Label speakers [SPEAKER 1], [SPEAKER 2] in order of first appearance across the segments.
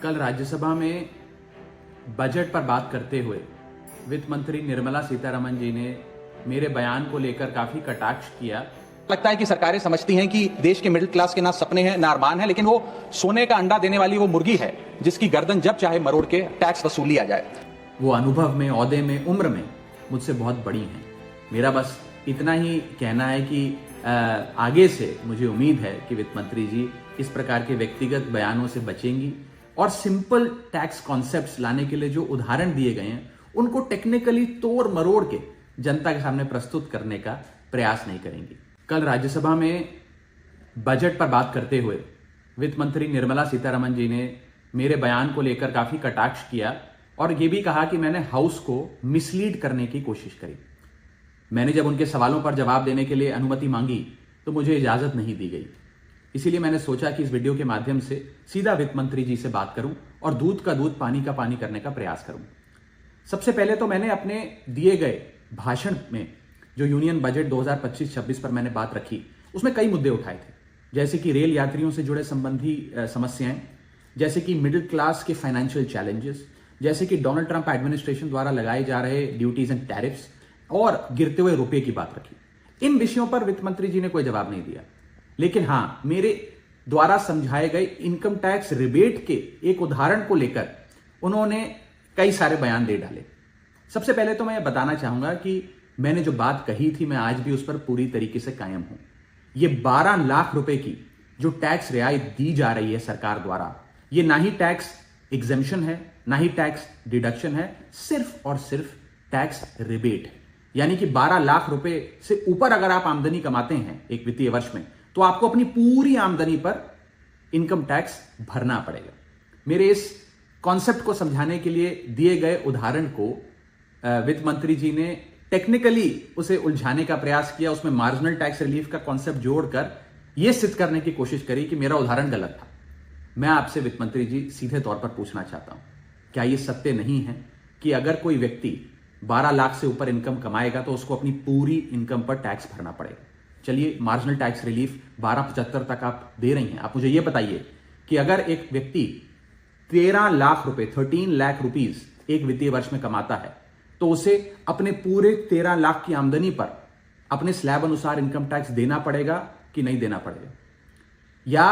[SPEAKER 1] कल राज्यसभा में बजट पर बात करते हुए वित्त मंत्री निर्मला सीतारमण जी ने मेरे बयान को लेकर काफी कटाक्ष किया।
[SPEAKER 2] लगता है कि सरकारें समझती हैं कि देश के मिडिल क्लास के ना सपने हैं ना अरमान है, लेकिन वो सोने का अंडा देने वाली वो मुर्गी है जिसकी गर्दन जब चाहे मरोड़ के टैक्स वसूल लिया जाए।
[SPEAKER 1] वो अनुभव में, ओहदे में, उम्र में मुझसे बहुत बड़ी हैं। मेरा बस इतना ही कहना है कि आगे से मुझे उम्मीद है कि वित्त मंत्री जी इस प्रकार के व्यक्तिगत बयानों से बचेंगी और सिंपल टैक्स कॉन्सेप्ट्स लाने के लिए जो उदाहरण दिए गए हैं उनको टेक्निकली तोड़ मरोड़ के जनता के सामने प्रस्तुत करने का प्रयास नहीं करेंगी। कल राज्यसभा में बजट पर बात करते हुए वित्त मंत्री निर्मला सीतारमण जी ने मेरे बयान को लेकर काफी कटाक्ष किया और ये भी कहा कि मैंने हाउस को मिसलीड करने की कोशिश करी। मैंने जब उनके सवालों पर जवाब देने के लिए अनुमति मांगी तो मुझे इजाजत नहीं दी गई। इसीलिए मैंने सोचा कि इस वीडियो के माध्यम से सीधा वित्त मंत्री जी से बात करूं और दूध का दूध पानी का पानी करने का प्रयास करूं। सबसे पहले तो मैंने अपने दिए गए भाषण में जो यूनियन बजट 2025-26 पर मैंने बात रखी उसमें कई मुद्दे उठाए थे, जैसे कि रेल यात्रियों से जुड़े संबंधी समस्याएं, जैसे कि मिडिल क्लास के फाइनेंशियल चैलेंजेस, जैसे कि डोनाल्ड ट्रंप एडमिनिस्ट्रेशन द्वारा लगाए जा रहे ड्यूटीज एंड टैरिफ्स और गिरते हुए रुपए की बात रखी। इन विषयों पर वित्त मंत्री जी ने कोई जवाब नहीं दिया, लेकिन हां, मेरे द्वारा समझाए गए इनकम टैक्स रिबेट के एक उदाहरण को लेकर उन्होंने कई सारे बयान दे डाले। सबसे पहले तो मैं बताना चाहूंगा कि मैंने जो बात कही थी मैं आज भी उस पर पूरी तरीके से कायम हूं। ये 12 लाख रुपए की जो टैक्स रियायत दी जा रही है सरकार द्वारा, ये ना ही टैक्स एग्जेम्पशन है ना ही टैक्स डिडक्शन है, सिर्फ और सिर्फ टैक्स रिबेट है। यानी कि 12 लाख रुपए से ऊपर अगर आप आमदनी कमाते हैं एक वित्तीय वर्ष में तो आपको अपनी पूरी आमदनी पर इनकम टैक्स भरना पड़ेगा। मेरे इस कॉन्सेप्ट को समझाने के लिए दिए गए उदाहरण को वित्त मंत्री जी ने टेक्निकली उसे उलझाने का प्रयास किया, उसमें मार्जिनल टैक्स रिलीफ का कॉन्सेप्ट जोड़कर यह सिद्ध करने की कोशिश करी कि मेरा उदाहरण गलत था। मैं आपसे वित्त मंत्री जी सीधे तौर पर पूछना चाहता हूं, क्या यह सत्य नहीं है कि अगर कोई व्यक्ति 12 लाख से ऊपर इनकम कमाएगा तो उसको अपनी पूरी इनकम पर टैक्स भरना पड़ेगा? चलिए, मार्जिनल टैक्स रिलीफ 1275 तक आप दे रही हैं। आप मुझे यह बताइए कि अगर एक व्यक्ति 13 लाख रुपए 13 लाख रुपीज एक वित्तीय वर्ष में कमाता है तो उसे अपने पूरे 13 लाख की आमदनी पर अपने स्लैब अनुसार इनकम टैक्स देना पड़ेगा कि नहीं देना पड़ेगा? या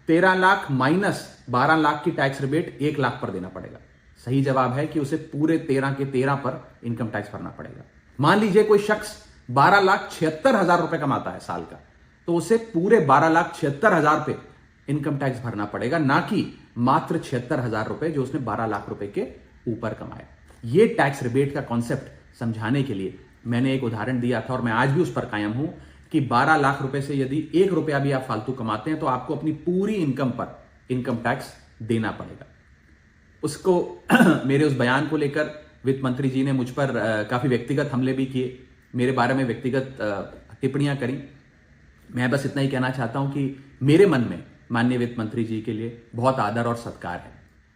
[SPEAKER 1] 13 लाख माइनस 12 लाख की टैक्स रिबेट 1 लाख पर देना पड़ेगा? सही जवाब है कि उसे पूरे 13 के 13 पर इनकम टैक्स भरना पड़ेगा। मान लीजिए कोई शख्स 12,76,000 रुपए कमाता है साल का, तो उसे पूरे 12,76,000 पे इनकम टैक्स भरना पड़ेगा, ना कि मात्र 76,000 रुपए जो उसने 12 लाख रुपए के ऊपर कमाया। यह टैक्स रिबेट का कॉन्सेप्ट समझाने के लिए मैंने एक उदाहरण दिया था और मैं आज भी उस पर कायम हूं कि 12 लाख रुपए से यदि 1 रुपया भी आप फालतू कमाते हैं तो आपको अपनी पूरी इनकम पर इनकम टैक्स देना पड़ेगा। उसको मेरे उस बयान को लेकर वित्त मंत्री जी ने मुझ पर काफी व्यक्तिगत हमले भी किए, मेरे बारे में व्यक्तिगत टिप्पणियां करी। मैं बस इतना ही कहना चाहता हूं कि मेरे मन में माननीय वित्त मंत्री जी के लिए बहुत आदर और सत्कार है।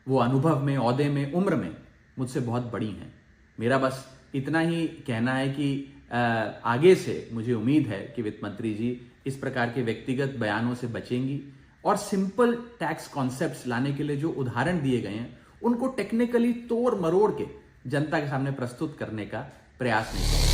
[SPEAKER 1] वो अनुभव में, ओहदे में, उम्र में मुझसे बहुत बड़ी हैं। मेरा बस इतना ही कहना है कि आगे से मुझे उम्मीद है कि वित्त मंत्री जी इस प्रकार के व्यक्तिगत बयानों से बचेंगी और सिंपल टैक्स कॉन्सेप्ट्स लाने के लिए जो उदाहरण दिए गए हैं उनको टेक्निकली तोड़ मरोड़ के जनता के सामने प्रस्तुत करने का प्रयास नहीं करेंगे।